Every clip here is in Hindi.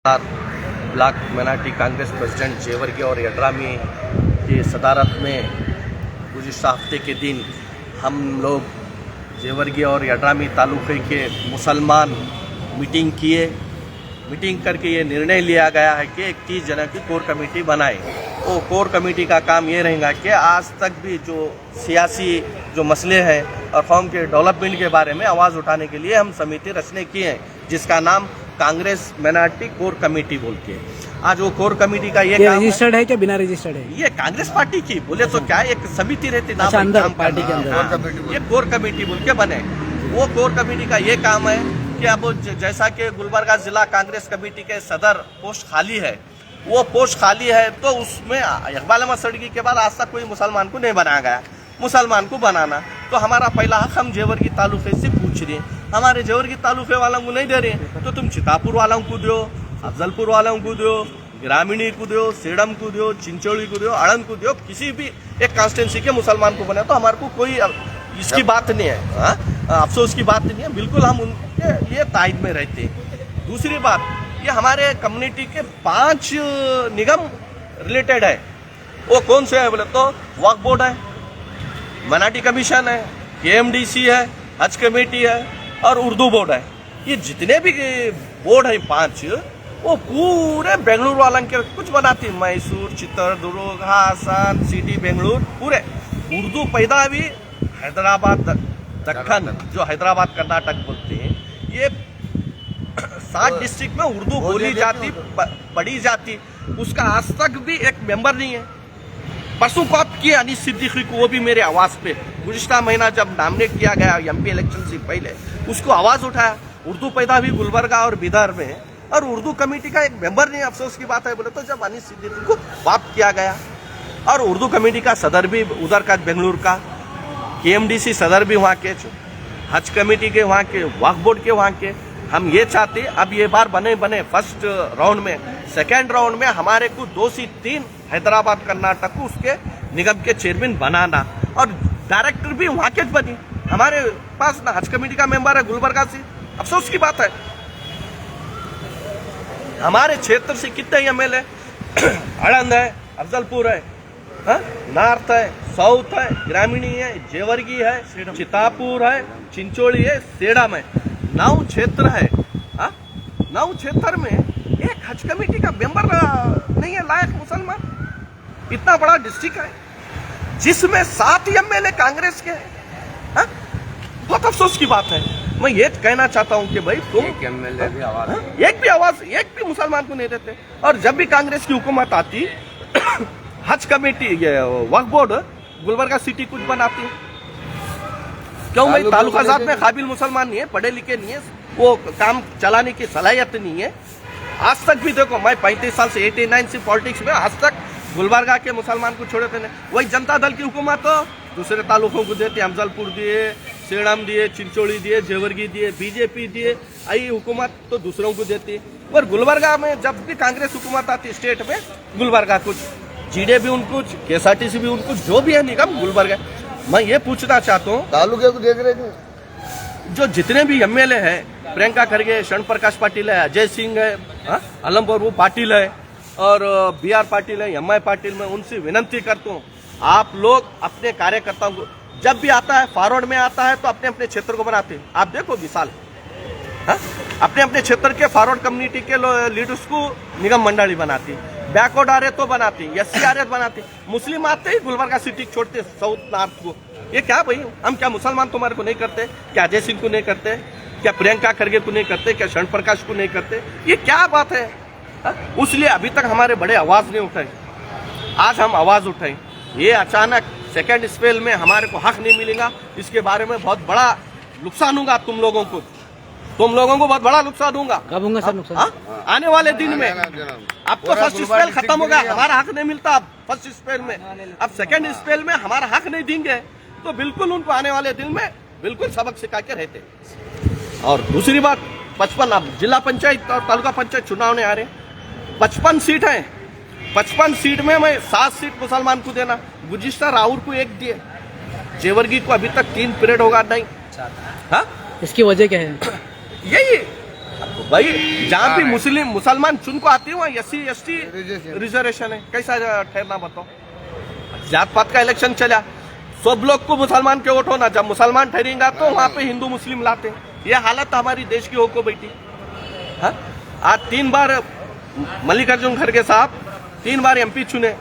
Block minority Congress president Jevargi और यड्रामी की सदारत में गुज़िश्ता हफ्ते के दिन हम लोग जेवर्गी और यड्रामी तालुके के मुसलमान मीटिंग करके ये निर्णय लिया गया है कि 31 जना की कोर कमेटी बनाए। वो कोर कमेटी का काम ये रहेगा कि आज तक भी जो सियासी जो मसले हैं और कौम के डेवलपमेंट के बारे में आवाज़ उठाने के लिए हम समिति रचने की है, जिसका नाम कांग्रेस माइनॉरिटी कोर कमेटी बोल के। आज वो कोर कमेटी का ये रजिस्टर्ड है क्या बिना रजिस्टर्ड है? ये कांग्रेस पार्टी की बोले तो क्या एक समिति रहती ना, अच्छा, अंदर पार्टी के अंदर ये कोर कमेटी बोल के बने। वो कोर कमेटी का ये काम है कि अब जैसा कि गुलबर्गा जिला कांग्रेस कमेटी के सदर पोस्ट खाली है, वो पोस्ट खाली है तो उसमें इकबाल अहमद सड़गी के बाद आज तक कोई मुसलमान को नहीं बनाया गया। मुसलमान को बनाना तो हमारा पहला हक हम जेवर्गी तालुके से पूछ रहे हैं। हमारे जेवर्गी तालुके वालों को नहीं दे रहे तो तुम चितापुर वालों को दो, अफजलपुर वालों को दो, ग्रामीणी को दो, सेडम को दो, चिंचोली को दो, आड़ंद को दो, किसी भी एक कॉन्स्टिट्यूंसी के मुसलमान को बना तो हमारे को कोई इसकी बात नहीं है, अफसोस की बात नहीं है। बिल्कुल हम उनके ये ताइद में रहते हैं। दूसरी बात, ये हमारे कम्युनिटी के 5 निगम रिलेटेड है। वो कौन से है बोले तो वक्फ बोर्ड है, माइनॉरिटी कमीशन है, KMDC है, हज कमेटी है और उर्दू बोर्ड है। ये जितने भी बोर्ड है 5, वो पूरे बेंगलुरु वालों के कुछ बनाती, मैसूर, चित्रदुर्ग, हासन, सिटी बेंगलुरु पूरे। उर्दू पैदा भी हैदराबाद दक्खन, जो हैदराबाद कर्नाटक बोलते हैं, ये 7 डिस्ट्रिक्ट में उर्दू बोली जाती, पढ़ी जाती। उसका आज तक भी एक मेंबर नहीं है। परसों बात की अनीस सिद्दीकी को, वो भी मेरे आवाज़ पे गुज़िश्ता महीना जब नॉमिनेट किया गया MP इलेक्शन से पहले, उसको आवाज़ उठाया। उर्दू पैदा भी गुलबर्गा और बिदर में, और उर्दू कमेटी का एक मेंबर नहीं। अफसोस की बात है बोले तो जब अनीस सिद्दीकी को बात किया गया, और उर्दू कमेटी का सदर भी उधर का बेंगलुरु का, KMDC सदर भी वहाँ के, हज कमेटी के वहाँ के, वक्फ बोर्ड के वहाँ के। हम ये चाहते अब ये बार बने फर्स्ट राउंड में, सेकेंड राउंड में हमारे को 2 से 3 हैदराबाद कर्नाटक को उसके निगम के चेयरमैन बनाना, और डायरेक्टर भी वहाँ के बनी। हमारे पास ना हज कमेटी का मेंबर है गुलबर्गा से। अफसोस की बात है, हमारे क्षेत्र से कितने MLA आड़ंद है, अफजलपुर है, नॉर्थ है, साउथ है, ग्रामीणी है, जेवर्गी है, चितापुर है, चिंचोली है, सेडम है। 9 क्षेत्र है। 9 क्षेत्र में एक हज कमेटी का मेंबर नहीं है लायक मुसलमान। इतना बड़ा डिस्ट्रिक्ट है जिसमें 7 MLA कांग्रेस के हैं। बहुत अफसोस की बात है। मैं ये कहना चाहता हूँ कि भाई तुम एक भी मुसलमान को नहीं देते। और जब भी कांग्रेस की हुकूमत आती हज कमेटी, ये वक्फ बोर्ड गुलबर्गा सिटी कुछ बनाती। क्यों भाई? तालुकाजात में काबिल मुसलमान नहीं है, पढ़े लिखे नहीं है, वो काम चलाने की सलाहियत नहीं है। आज तक भी देखो, मैं 35 साल से 89 से पॉलिटिक्स में, आज तक गुलबर्गा के मुसलमान को छोड़े थे। वही जनता दल की हुकूमत तो दूसरे तालुकों को देते, अफजलपुर दिए, सेडम दिए, चिंचोली दिए, जेवर्गी दिए, BJP दिए, आई हुकूमत तो दूसरों को देती। पर गुलबर्गा में जब भी कांग्रेस हुकूमत आती स्टेट में, गुलबर्गा कुछ, GD भी उनको, KSRTC भी उनको, जो भी है निगम गुलबर्गा। मैं ये पूछना चाहता हूँ, तालुके को देख रहे थे, जो जितने भी MLA हैं, प्रियंका खड़गे, शरण प्रकाश पाटिल है, अजय सिंह है, अलमपुर वो पाटिल है, और BR पाटिल है, MI पाटिल, में उनसे विनती करता हूँ, आप लोग अपने कार्यकर्ताओं को जब भी आता है, फॉरवर्ड में आता है तो अपने अपने क्षेत्र को बनाते हैं। आप देखो विशाल, अपने अपने क्षेत्र के फॉरवर्ड कम्युनिटी के लीडर्स को निगम मंडली बनाती, बैकवर्ड आ रहे तो बनाती, SC आ रहे तो बनाती। मुस्लिम आते ही गुलबर्गा सिटी छोड़ते साउथ नॉर्थ को। ये क्या भाई, हम क्या मुसलमान तुम्हारे को नहीं करते? क्या अजय सिंह को नहीं करते? क्या प्रियंका खड़गे को नहीं करते? क्या शरण प्रकाश को नहीं करते? ये क्या बात है? उसलिए अभी तक हमारे बड़े आवाज नहीं उठाए। आज हम आवाज उठाए। ये अचानक सेकेंड स्पेल में हमारे को हक नहीं मिलेगा, इसके बारे में बहुत बड़ा नुकसान होगा तुम लोगों को बहुत बड़ा नुकसान दूंगा। कब होगा सर नुकसान? आने वाले दिन में। अब तो फर्स्ट स्पेल खत्म होगा, हमारा हक नहीं मिलता अब फर्स्ट स्पेल में। अब सेकेंड स्पेल में हमारा हक नहीं देंगे तो बिल्कुल उनको आने वाले दिन में बिल्कुल सबक सिखा के रहते। और दूसरी बात, 55 अब जिला पंचायत और तालुका पंचायत चुनाव ने आ रहे, 55 सीट है। 55 सीट में मैं 7 सीट मुसलमान को देना, गुज़िश्ता राहुल को 1 दिए, जेवर्गी को अभी तक 3 पीरियड होगा नहीं। इसकी वजह क्या है? यही भाई जहाँ भी मुसलमान चुन को आती है वहाँ SC ST रिजर्वेशन है, कैसा ठहरना बताओ। जात पात का इलेक्शन चला, सब लोग को मुसलमान के वोट होना, जब मुसलमान ठहरेगा तो वहाँ पे हिंदू मुस्लिम लाते। ये हालत हमारी देश की होको बेटी। हाँ, आज 3 बार मल्लिकार्जुन खड़गे साहब 3 बार MP चुने,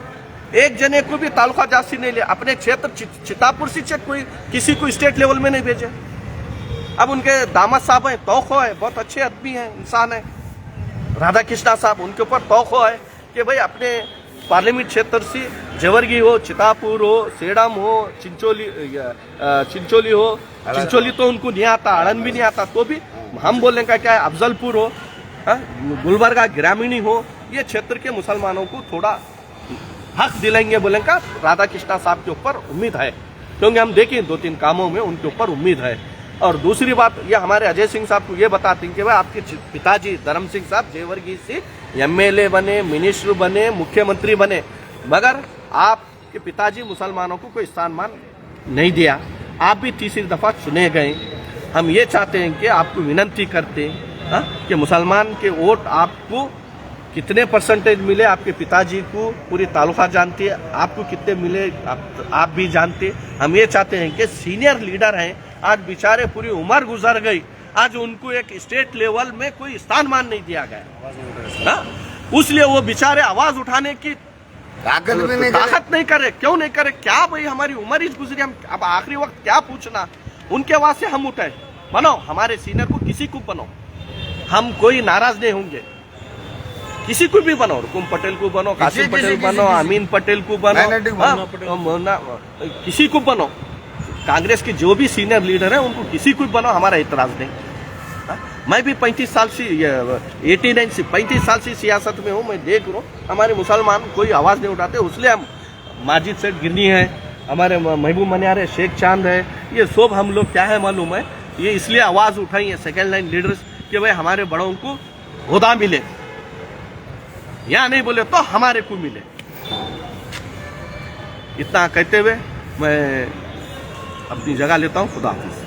एक जने को भी तालुका जासी नहीं लिया, अपने क्षेत्र चितापुर से कोई किसी को स्टेट लेवल में नहीं भेजे। अब उनके दामाद साहब हैं, तौखो है, बहुत अच्छे आदमी हैं, इंसान है, राधा कृष्णा साहब, उनके ऊपर तौखो है कि भाई अपने पार्लियामेंट क्षेत्र से जेवर्गी हो, चितापुर हो, सेडम हो, चिंचोली हो, चिंचोली तो उनको नहीं आता, आड़न भी नहीं आता, तो भी हम बोलने का क्या है, अफजलपुर हो, गुलबर्गा ग्रामीणी हो, ये क्षेत्र के मुसलमानों को थोड़ा हक दिलाएंगे बोले का राधा कृष्णा साहब के ऊपर उम्मीद है, क्योंकि हम देखें 2-3 कामों में उनके ऊपर उम्मीद है। और दूसरी बात, ये हमारे अजय सिंह साहब को ये बताते हैं कि भाई आपके पिताजी धर्म सिंह साहब जेवर्गी से MLA बने, मिनिस्टर बने, मुख्यमंत्री बने, मगर आपके पिताजी मुसलमानों को कोई स्थान मान नहीं दिया, आप भी तीसरी दफा चुने गए। हम ये चाहते हैं कि आपको विनती करते हैं कि मुसलमान के वोट आपको कितने परसेंटेज मिले, आपके पिताजी को पूरी तालुका जानती है, आपको कितने मिले आप भी जानते। हम ये चाहते हैं कि सीनियर लीडर हैं, आज बेचारे पूरी उम्र गुजर गई, आज उनको एक स्टेट लेवल में कोई स्थान मान नहीं दिया गया, उसलिए वो बेचारे आवाज उठाने की ताकत नहीं करे। क्यों नहीं करे? क्या भाई हमारी उम्र ही गुजरी, हम अब आखिरी वक्त क्या पूछना, उनके आवाज से हम उठे। बनो हमारे सीनियर को, किसी को बनो, हम कोई नाराज नहीं होंगे, किसी को भी बनो, रुकुम पटेल को बनो, कासिम पटेल बनो, अमीन पटेल को बनो, किसी को बनो, कांग्रेस के जो भी सीनियर लीडर है उनको किसी को बनो, हमारा इतराज नहीं। मैं भी 35 साल से 89 से 35 साल से सियासत में हूँ, मैं देख रहा हूँ हमारे मुसलमान कोई आवाज नहीं उठाते, इसलिए हम माजिद सेठ गिरनी है, हमारे महबूब मनियार है, शेख चांद है, ये सब हम लोग क्या है मालूम है, ये इसलिए आवाज उठाई है सेकेंड लाइन लीडर्स कि भाई हमारे बड़ों को होदा मिले, या नहीं बोले तो हमारे को मिले। इतना कहते हुए मैं अपनी जगह लेता हूँ। खुदा हाफिज।